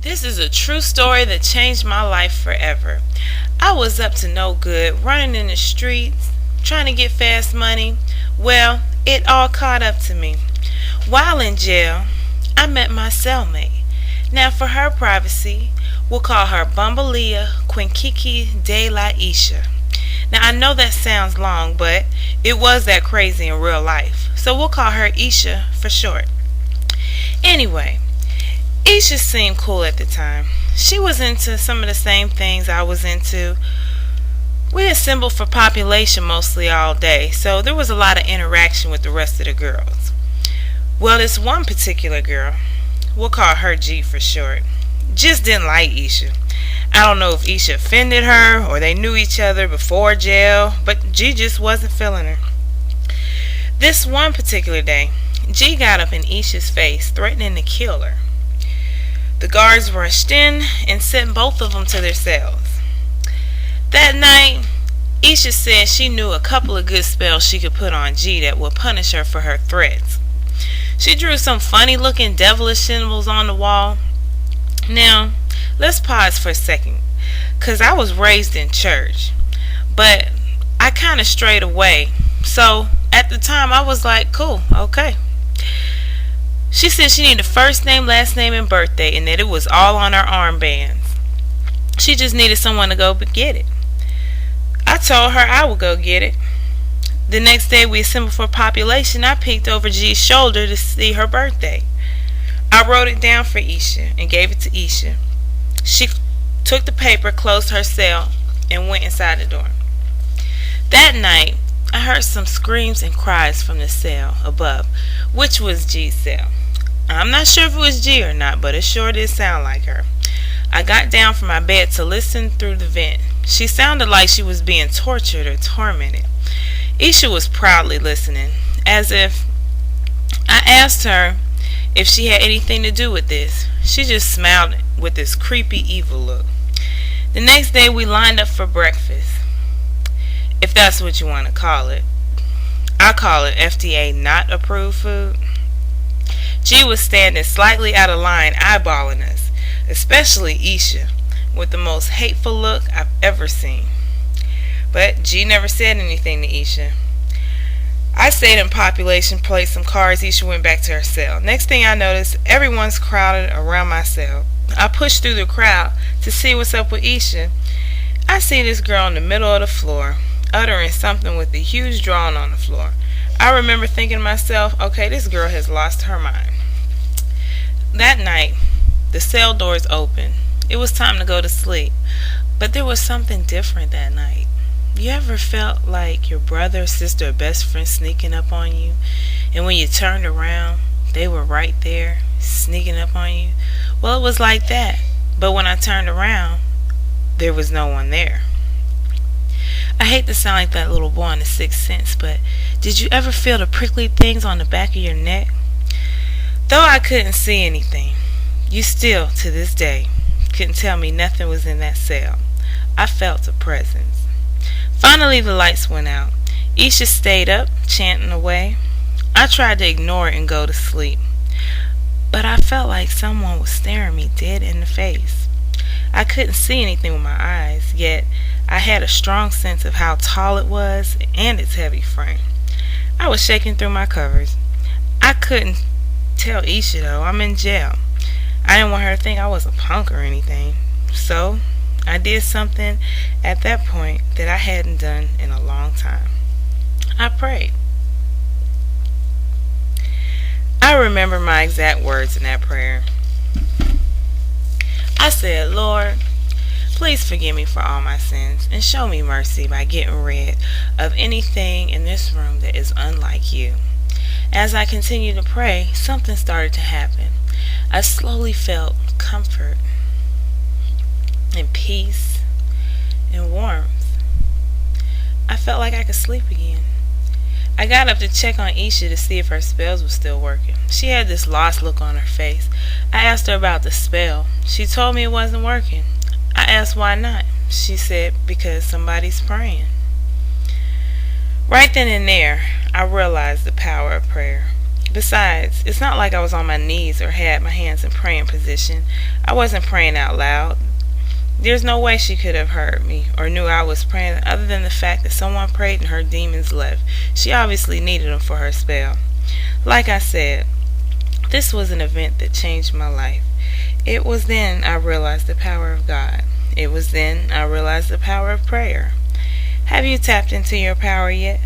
This is a true story that changed my life forever. I was up to no good, running in the streets, trying to get fast money. Well, it all caught up to me. While in jail, I met my cellmate. Now, for her privacy, we'll call her Bumbalea Quinkiki de la Isha. Now, I know that sounds long, but it was that crazy in real life. So we'll call her Isha for short. Anyway, Isha seemed cool at the time. She was into some of the same things I was into. We assembled for population mostly all day, so there was a lot of interaction with the rest of the girls. Well, this one particular girl, we'll call her G for short, just didn't like Isha. I don't know if Isha offended her or they knew each other before jail, but G just wasn't feeling her. This one particular day, G got up in Isha's face, threatening to kill her. The guards rushed in and sent both of them to their cells. That night, Isha said she knew a couple of good spells she could put on G that would punish her for her threats. She drew some funny looking devilish symbols on the wall. Now, let's pause for a second, 'cause I was raised in church, but I kind of strayed away. So at the time I was like, cool, okay. She said she needed first name, last name, and birthday, and that it was all on her armbands. She just needed someone to go get it. I told her I would go get it. The next day we assembled for population. I peeked over G's shoulder to see her birthday. I wrote it down for Isha and gave it to Isha. She took the paper, closed her cell, and went inside the door. That night, I heard some screams and cries from the cell above, which was G's cell. I'm not sure if it was G or not, but it sure did sound like her. I got down from my bed to listen through the vent. She sounded like she was being tortured or tormented. Isha was proudly listening, as if I asked her if she had anything to do with this. She just smiled with this creepy, evil look. The next day we lined up for breakfast, if that's what you want to call it. I call it FDA not approved food. G was standing slightly out of line, eyeballing us, especially Isha, with the most hateful look I've ever seen. But G never said anything to Isha. I stayed in population, played some cards. Isha went back to her cell. Next thing I noticed, everyone's crowded around my cell. I pushed through the crowd to see what's up with Isha. I see this girl in the middle of the floor, uttering something with a huge drawing on the floor. I remember thinking to myself, okay, this girl has lost her mind. That night, the cell doors opened. It was time to go to sleep, but there was something different that night. You ever felt like your brother, sister, or best friend sneaking up on you, and when you turned around, they were right there, sneaking up on you? Well, it was like that, but when I turned around, there was no one there. I hate to sound like that little boy in The Sixth Sense, but did you ever feel the prickly things on the back of your neck? Though I couldn't see anything, you still, to this day, couldn't tell me nothing was in that cell. I felt a presence. Finally, the lights went out. Isha stayed up, chanting away. I tried to ignore it and go to sleep, but I felt like someone was staring me dead in the face. I couldn't see anything with my eyes, yet I had a strong sense of how tall it was and its heavy frame. I was shaking through my covers. I couldn't tell Isha, though. I'm in jail. I didn't want her to think I was a punk or anything. So I did something at that point that I hadn't done in a long time. I prayed. I remember my exact words in that prayer. I said, Lord, please forgive me for all my sins and show me mercy by getting rid of anything in this room that is unlike you. As I continued to pray, something started to happen. I slowly felt comfort and peace and warmth. I felt like I could sleep again. I got up to check on Isha to see if her spells were still working. She had this lost look on her face. I asked her about the spell. She told me it wasn't working. I asked why not. She said because somebody's praying. Right then and there, I realized the power of prayer. Besides, it's not like I was on my knees or had my hands in praying position. I wasn't praying out loud. There's no way she could have heard me or knew I was praying other than the fact that someone prayed and her demons left. She obviously needed them for her spell. Like I said, this was an event that changed my life. It was then I realized the power of God. It was then I realized the power of prayer. Have you tapped into your power yet?